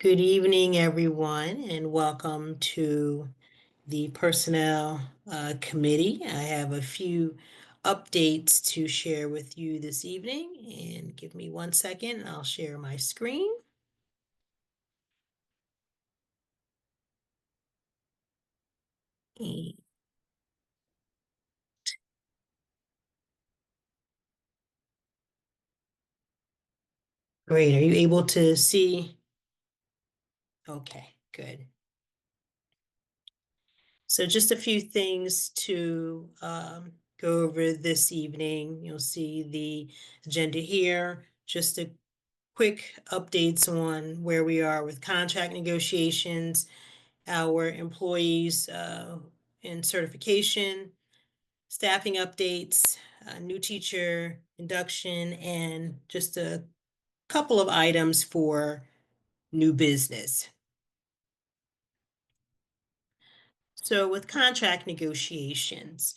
Good evening, everyone, and welcome to the Personnel Committee. I have a few updates to share with you this evening, and give me 1 second, and I'll share my screen. Great. Are you able to see? Okay, good. So just a few things to go over this evening. You'll see the agenda here. Just a quick updates on where we are with contract negotiations, our employees in certification, staffing updates, new teacher induction, and just a couple of items for new business. So with contract negotiations,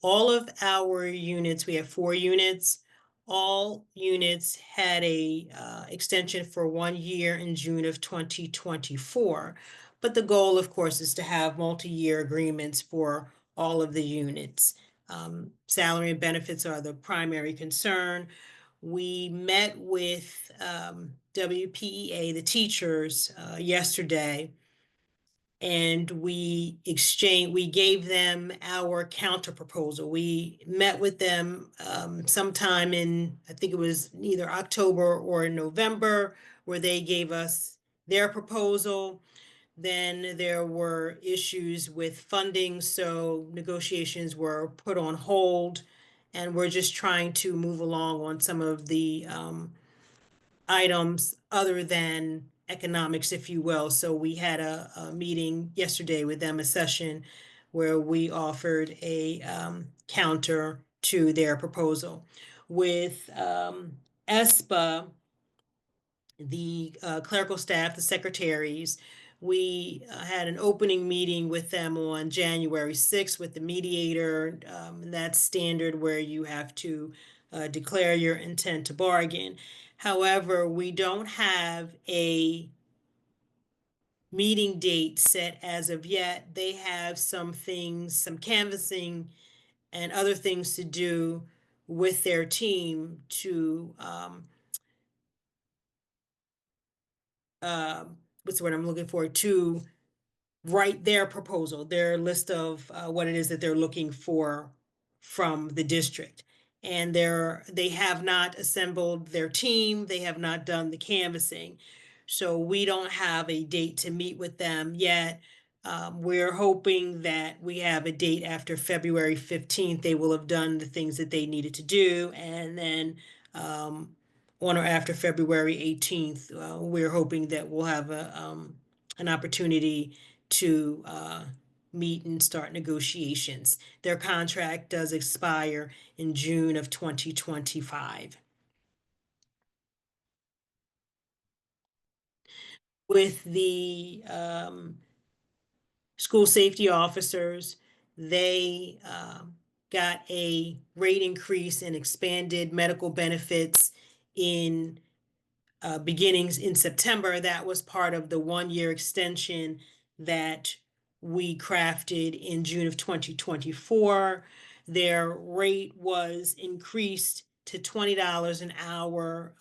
all of our units, we have 4 units, all units had a extension for 1 year in June of 2024. But the goal, of course, is to have multi-year agreements for all of the units. Salary and benefits are the primary concern. We met with WPEA, the teachers, yesterday, and we gave them our counter proposal. We met with them sometime in, I think it was either October or November, where they gave us their proposal. Then there were issues with funding, so negotiations were put on hold, and we're just trying to move along on some of the items other than economics, if you will. So we had a meeting yesterday with them, a session where we offered a counter to their proposal. With ESPA, the clerical staff, the secretaries, we had an opening meeting with them on January 6th with the mediator. And that's standard where you have to declare your intent to bargain. However, we don't have a meeting date set as of yet. They have some things, some canvassing and other things to do with their team to what's the word I'm looking for, to write their proposal, their list of what it is that they're looking for from the district. And they have not assembled their team. They have not done the canvassing. So we don't have a date to meet with them yet. We're hoping that we have a date after February 15th. They will have done the things that they needed to do. And then on or after February 18th, we're hoping that we'll have an opportunity to meet and start negotiations. Their contract does expire in June of 2025. With the school safety officers, they got a rate increase and expanded medical benefits in beginnings in September. That was part of the 1 year extension that we crafted in June of 2024. Their rate was increased to $20 an hour.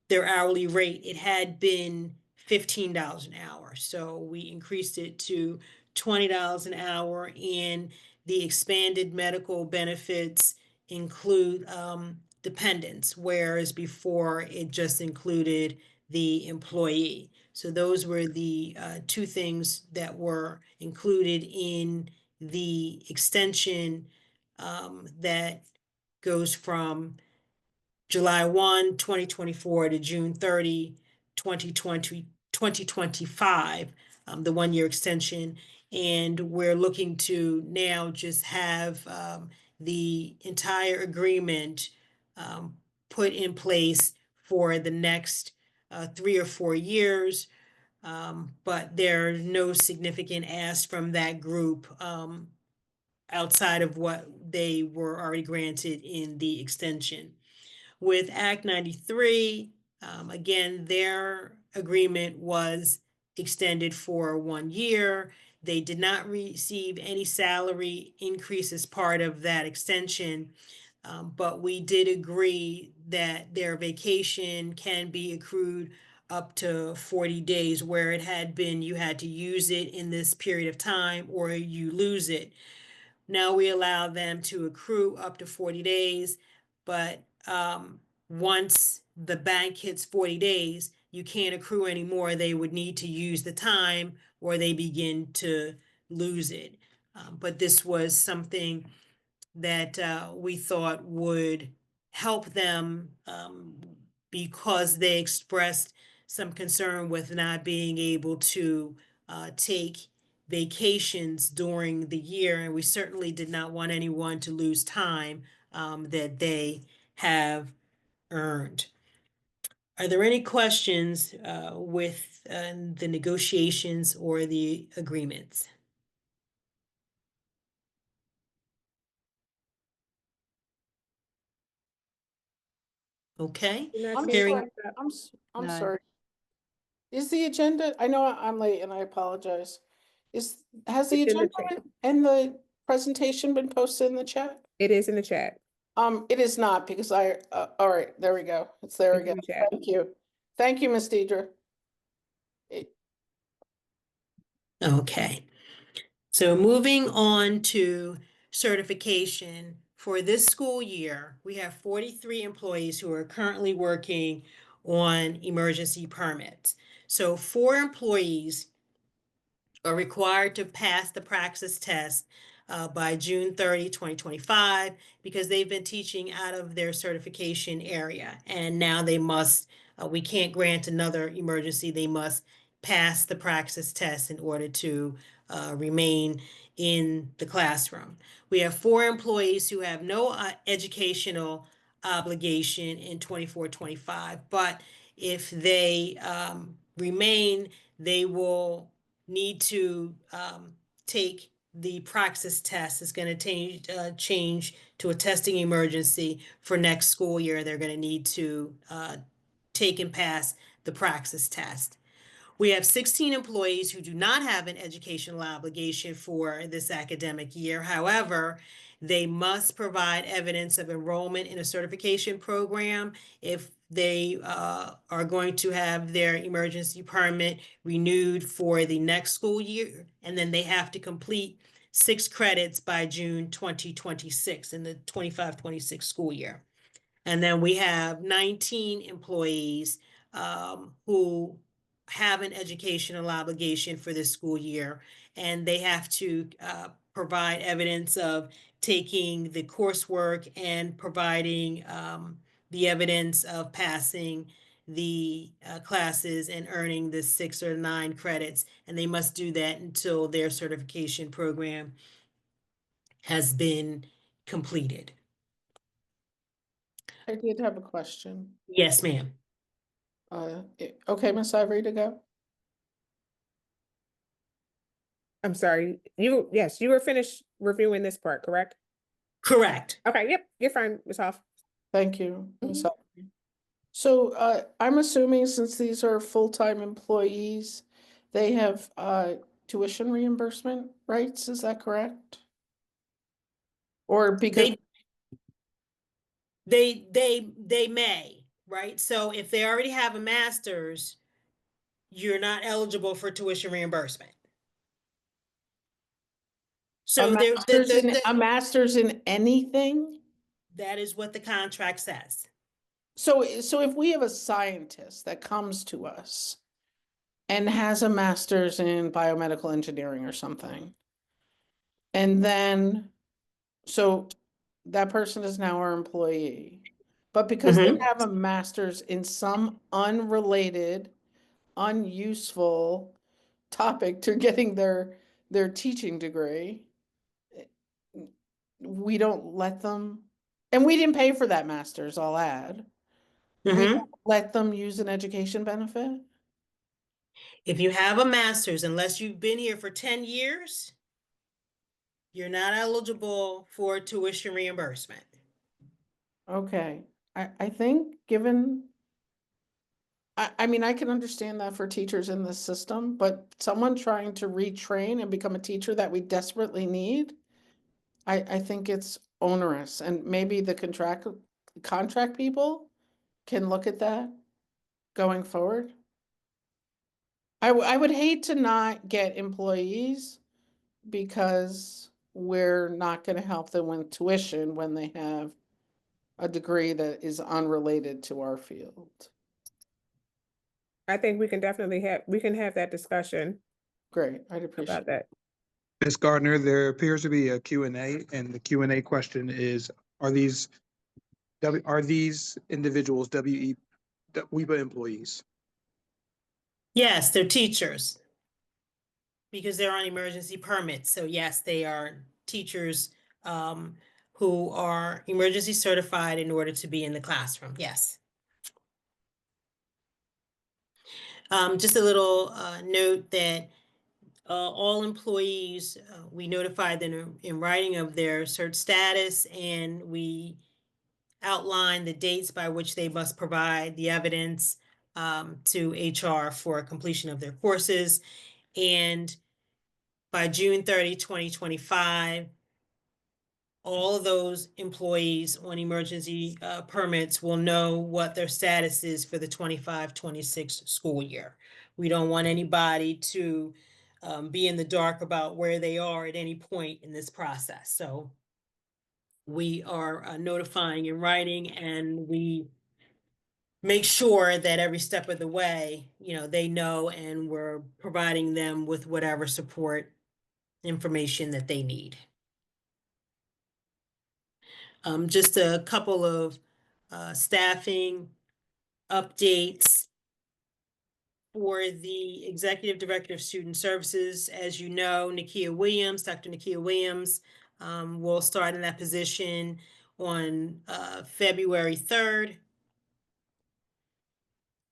Their hourly rate, it had been $15 an hour. So we increased it to $20 an hour, and the expanded medical benefits include dependents, whereas before it just included the employee. So those were the two things that were included in the extension that goes from July 1, 2024 to June 30, 2020, 2025, the 1 year extension. And we're looking to now just have the entire agreement put in place for the next 3 or 4 years. But there are no significant asks from that group outside of what they were already granted in the extension. With Act 93, Again, their agreement was extended for 1 year. They did not receive any salary increase as part of that extension. But we did agree that their vacation can be accrued up to 40 days, where it had been you had to use it in this period of time or you lose it. Now we allow them to accrue up to 40 days, but once the bank hits 40 days, you can't accrue anymore. They would need to use the time or they begin to lose it. But this was something that we thought would help them because they expressed some concern with not being able to take vacations during the year. And we certainly did not want anyone to lose time that they have earned. Are there any questions with the negotiations or the agreements? Okay, You're not I'm seeing hearing, sorry. I'm None. sorry. Is the agenda, I know I'm late and I apologize. Has the It's in the agenda chat. and the presentation been posted in the chat? It is in the chat. It is not because all right, there we go. It's there It's in again. the chat. Thank you. Thank you, Ms. Deidre. okay. So moving on to certification, for this school year, we have 43 employees who are currently working on emergency permits. So 4 employees are required to pass the praxis test by June 30, 2025, because they've been teaching out of their certification area. And now they must, we can't grant another emergency. They must pass the praxis test in order to remain in the classroom. We have 4 employees who have no educational obligation in 24-25, but if they remain, they will need to take the praxis test. Is going to change to a testing emergency for next school year. They're going to need to take and pass the praxis test. We have 16 employees who do not have an educational obligation for this academic year. However, they must provide evidence of enrollment in a certification program if they are going to have their emergency permit renewed for the next school year. And then they have to complete 6 credits by June 2026 in the 25-26 school year. And then we have 19 employees who have an educational obligation for this school year, and they have to provide evidence of taking the coursework and providing the evidence of passing the classes and earning the 6 or 9 credits. And they must do that until their certification program has been completed. I did have a question. Yes, ma'am. Okay, Ms. Ivory to go. I'm sorry. Yes, you were finished reviewing this part, correct? Correct. Okay, yep, you're fine, Ms. Hoff. Thank you, Ms. Ivory. So I'm assuming since these are full-time employees, they have tuition reimbursement rights, is that correct? Or because They may, right? So if they already have a master's, you're not eligible for tuition reimbursement. So a master's in anything? that is what the contract says. So if we have a scientist that comes to us and has a master's in biomedical engineering or something, and then so that person is now our employee, but because they have a master's in some unrelated, unuseful topic to getting their teaching degree, we don't let them, and we didn't pay for that master's, I'll add. We don't let them use an education benefit? If you have a master's, unless you've been here for 10 years, you're not eligible for tuition reimbursement. Okay, I think given I mean, I can understand that for teachers in this system, but someone trying to retrain and become a teacher that we desperately need, I think it's onerous, and maybe the contract people can look at that going forward. I would hate to not get employees because we're not gonna help them with tuition when they have a degree that is unrelated to our field. I think we can definitely have that discussion Great, I'd appreciate about that. Ms. Gardner, there appears to be a Q&A, and the Q&A question is, are these individuals WEBA employees? Yes, they're teachers. Because they're on emergency permits. So yes, they are teachers who are emergency certified in order to be in the classroom. Yes. Just a little note that all employees, we notified them in writing of their cert status, and we outline the dates by which they must provide the evidence to HR for completion of their courses. And by June 30, 2025, all of those employees on emergency permits will know what their status is for the 25-26 school year. We don't want anybody to be in the dark about where they are at any point in this process. So we are notifying in writing, and we make sure that every step of the way, they know, and we're providing them with whatever support information that they need. Just a couple of staffing updates for the Executive Director of Student Services. As you know, Dr. Nakia Williams will start in that position on February 3rd.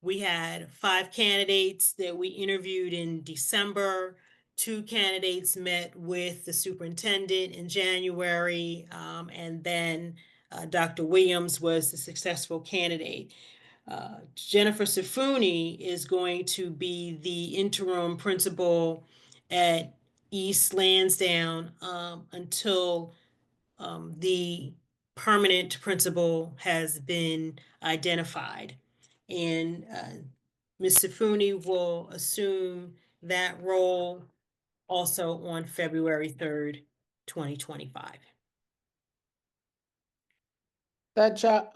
We had 5 candidates that we interviewed in December. 2 candidates met with the superintendent in January, and then Dr. Williams was the successful candidate. Jennifer Sifuni is going to be the interim principal at East Lansdowne until the permanent principal has been identified. And Ms. Sifuni will assume that role also on February 3rd, 2025. That job,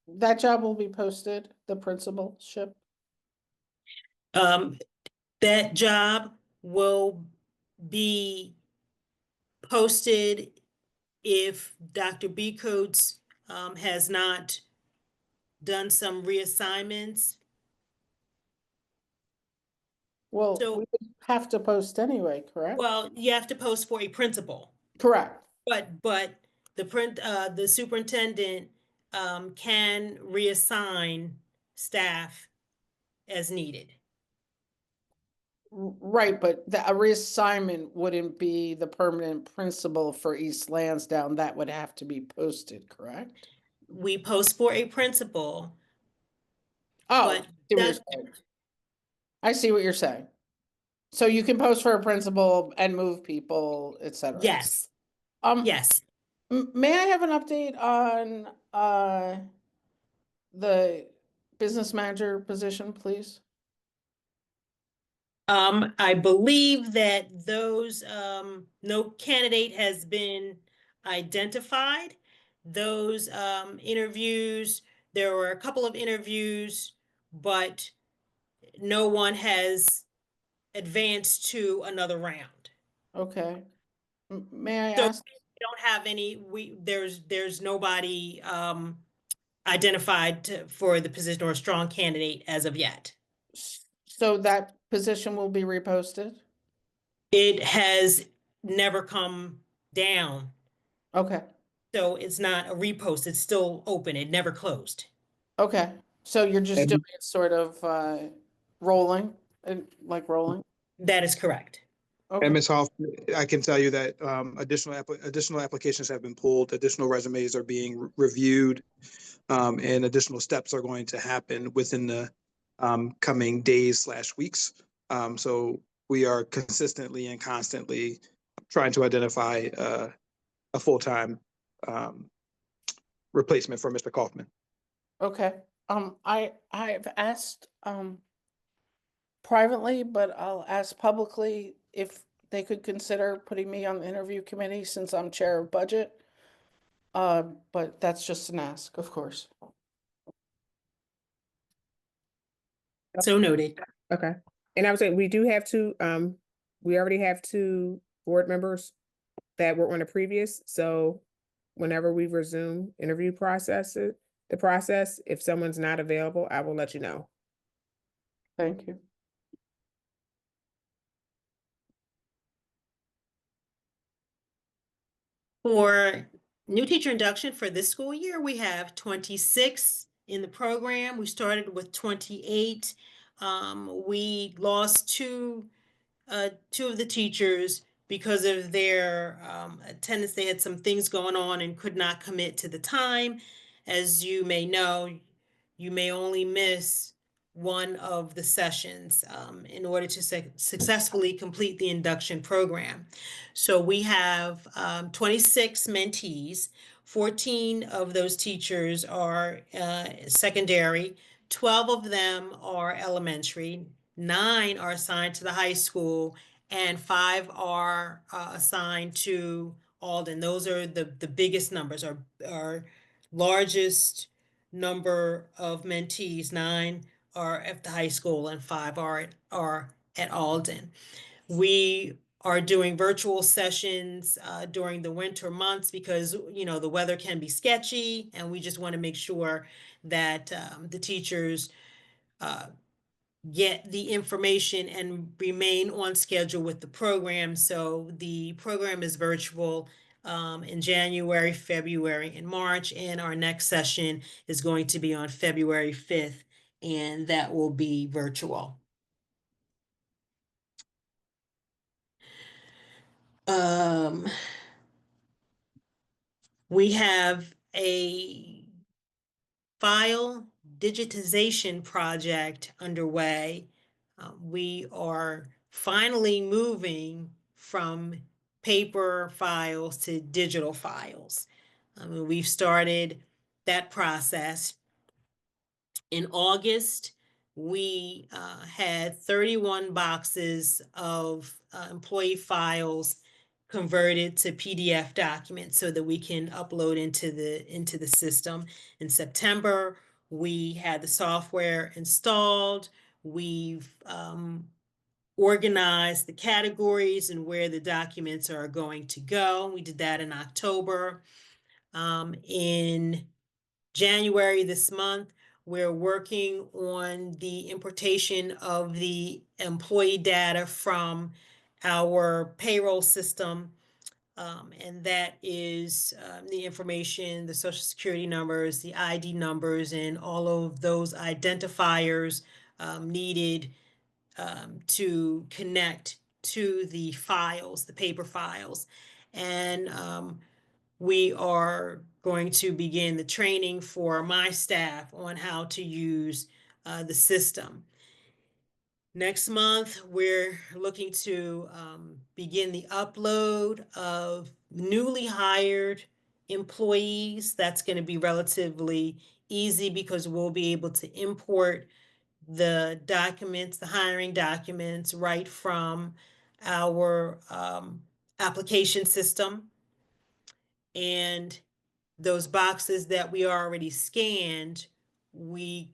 that job will be posted, the principalship? That job will be posted if Dr. B. Coates has not done some reassignments. Well, So- we would have to post anyway, correct? Well, you have to post for a principal, Correct. but the superintendent can reassign staff as needed. Right, but a reassignment wouldn't be the permanent principal for East Lansdowne. That would have to be posted, correct? We post for a principal, Oh, but see what you're that- saying. I see what you're saying. So you can post for a principal and move people, et cetera. yes, yes. May I have an update on the business manager position, please? I believe that those, no candidate has been identified. Those interviews, there were a couple of interviews, but no one has advanced to another round. Okay. May I So ask? we don't have any, there's nobody identified for the position or a strong candidate as of yet. So that position will be reposted? It has never come down. Okay, So it's not a repost, it's still open, it never closed. okay. So you're just And- doing it sort of rolling, like rolling? That is correct. Okay. And Ms. Hoff, I can tell you that additional applications have been pulled, additional resumes are being reviewed, and additional steps are going to happen within the coming days/weeks. So we are consistently and constantly trying to identify a full-time replacement for Mr. Kaufman. Okay, I've asked, privately, but I'll ask publicly if they could consider putting me on the interview committee since I'm chair of budget. But that's just an ask, of course. So noted. Okay. And I would say we do have two, we already have two board members that were on the previous, so whenever we resume interview the process, if someone's not available, I will let you know. Thank you. For new teacher induction for this school year, we have 26 in the program. We started with 28. We lost two of the teachers because of their attendance. They had some things going on and could not commit to the time. As you may know, you may only miss one of the sessions in order to successfully complete the induction program. So we have 26 mentees. 14 of those teachers are secondary. 12 of them are elementary. 9 are assigned to the high school, and 5 are assigned to Alden. Those are the biggest numbers. Our largest number of mentees, 9 are at the high school and 5 are at Alden. We are doing virtual sessions during the winter months because, you know, the weather can be sketchy, and we just want to make sure that the teachers get the information and remain on schedule with the program. So the program is virtual in January, February, and March, and our next session is going to be on February 5th, and that will be virtual. We have a file digitization project underway. We are finally moving from paper files to digital files. We've started that process. In August, we had 31 boxes of employee files converted to PDF documents so that we can upload into the system. In September, we had the software installed. We've organized the categories and where the documents are going to go. We did that in October. In January this month, we're working on the importation of the employee data from our payroll system. And that is the information, the social security numbers, the ID numbers, and all of those identifiers needed to connect to the files, the paper files. And we are going to begin the training for my staff on how to use the system. Next month, we're looking to begin the upload of newly hired employees. That's going to be relatively easy because we'll be able to import the documents, the hiring documents, right from our application system. And those boxes that we already scanned, we'll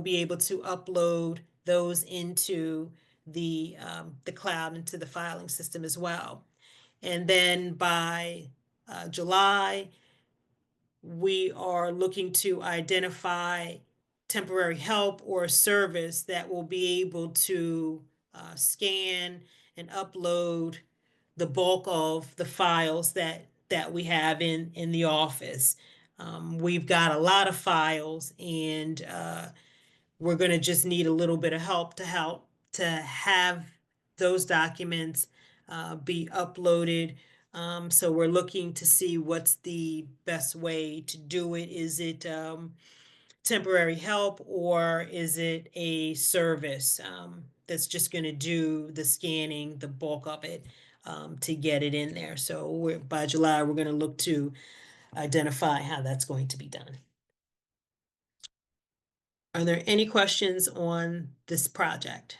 be able to upload those into the cloud, into the filing system as well. And then by July, we are looking to identify temporary help or service that will be able to scan and upload the bulk of the files that we have in the office. We've got a lot of files, and we're going to just need a little bit of help to have those documents be uploaded. So we're looking to see what's the best way to do it. Is it temporary help, or is it a service that's just going to do the scanning, the bulk of it, to get it in there? So by July, we're going to look to identify how that's going to be done. Are there any questions on this project?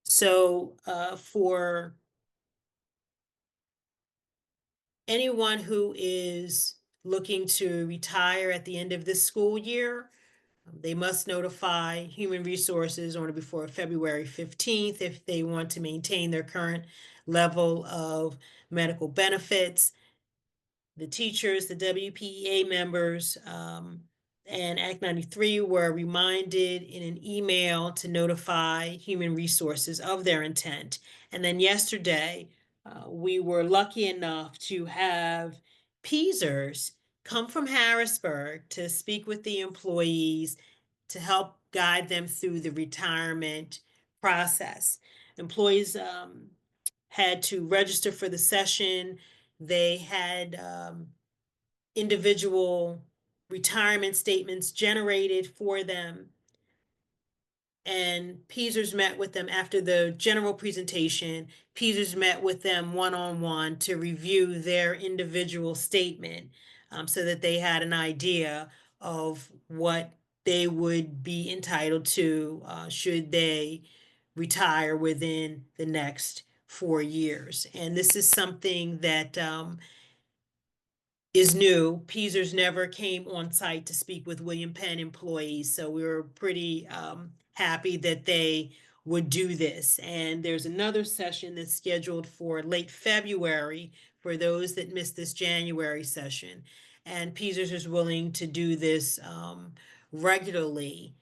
So for anyone who is looking to retire at the end of this school year, they must notify Human Resources on or before February 15th if they want to maintain their current level of medical benefits. The teachers, the WPEA members, and Act 93 were reminded in an email to notify Human Resources of their intent. And then yesterday, we were lucky enough to have PSERS come from Harrisburg to speak with the employees to help guide them through the retirement process. Employees had to register for the session. They had individual retirement statements generated for them. And PSERS met with them after the general presentation. PSERS met with them one-on-one to review their individual statement so that they had an idea of what they would be entitled to should they retire within the next 4 years. And this is something that is new. PSERS never came on site to speak with William Penn employees, so we were pretty happy that they would do this. And there's another session that's scheduled for late February for those that missed this January session. And PSERS is willing to do this regularly.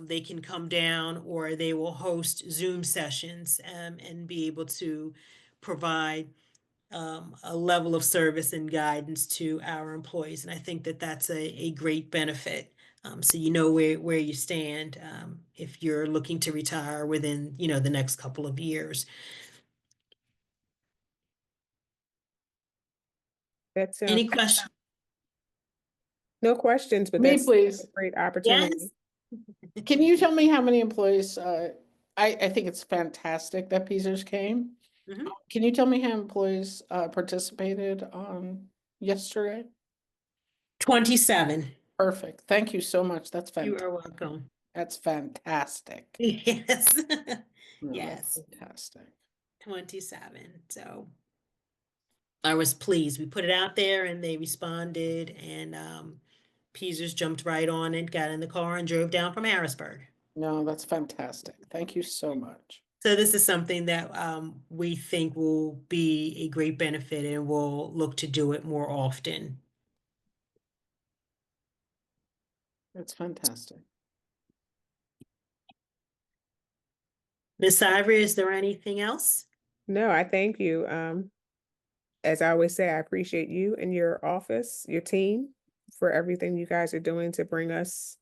They can come down, or they will host Zoom sessions and be able to provide a level of service and guidance to our employees. And I think that that's a great benefit. So you know where you stand if you're looking to retire within, the next couple of years. That's Any questions? no questions, but Me, that's please. a great opportunity. Yes. Can you tell me how many employees, I think it's fantastic that PSERS came. Mhm. Can you tell me how employees participated on yesterday? 27. Perfect. Thank you so much. That's You fantastic. are welcome. That's fantastic. Yes. No, Yes. that's fantastic. 27. So I was pleased. We put it out there and they responded, and PSERS jumped right on it, got in the car and drove down from Harrisburg. No, that's fantastic. Thank you so much. So this is something that we think will be a great benefit, and we'll look to do it more often. That's fantastic. Ms. Ivory, is there anything else? No, I thank you. As I always say, I appreciate you and your office, your team, for everything you guys are doing to bring us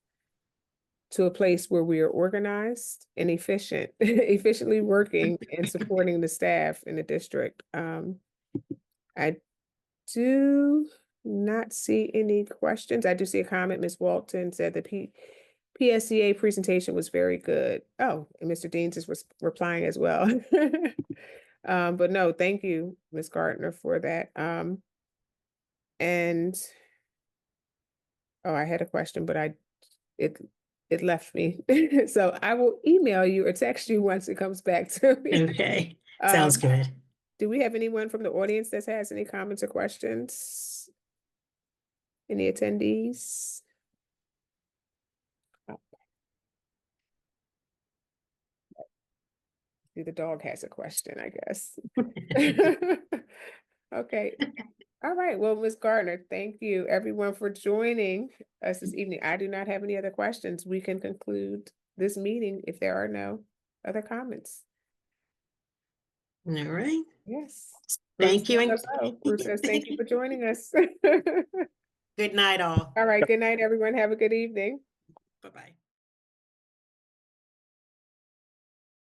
to a place where we are organized and efficient, efficiently working and supporting the staff in the district. I do not see any questions. I do see a comment. Ms. Walton said the PSCA presentation was very good. Oh, and Mr. Deans is replying as well. But no, thank you, Ms. Gardner, for that. And oh, I had a question, but it left me. So I will email you or text you once it comes back to me. Okay, sounds good. Do we have anyone from the audience that has any comments or questions? Any attendees? Oh. See, the dog has a question, I guess. Okay. All right. Well, Ms. Gardner, thank you everyone for joining us this evening. I do not have any other questions. We can conclude this meeting if there are no other comments. All right. Yes. Thank you. And Bruce says, thank you for joining us. good night, all. All right. Good night, everyone. Have a good evening. Bye-bye.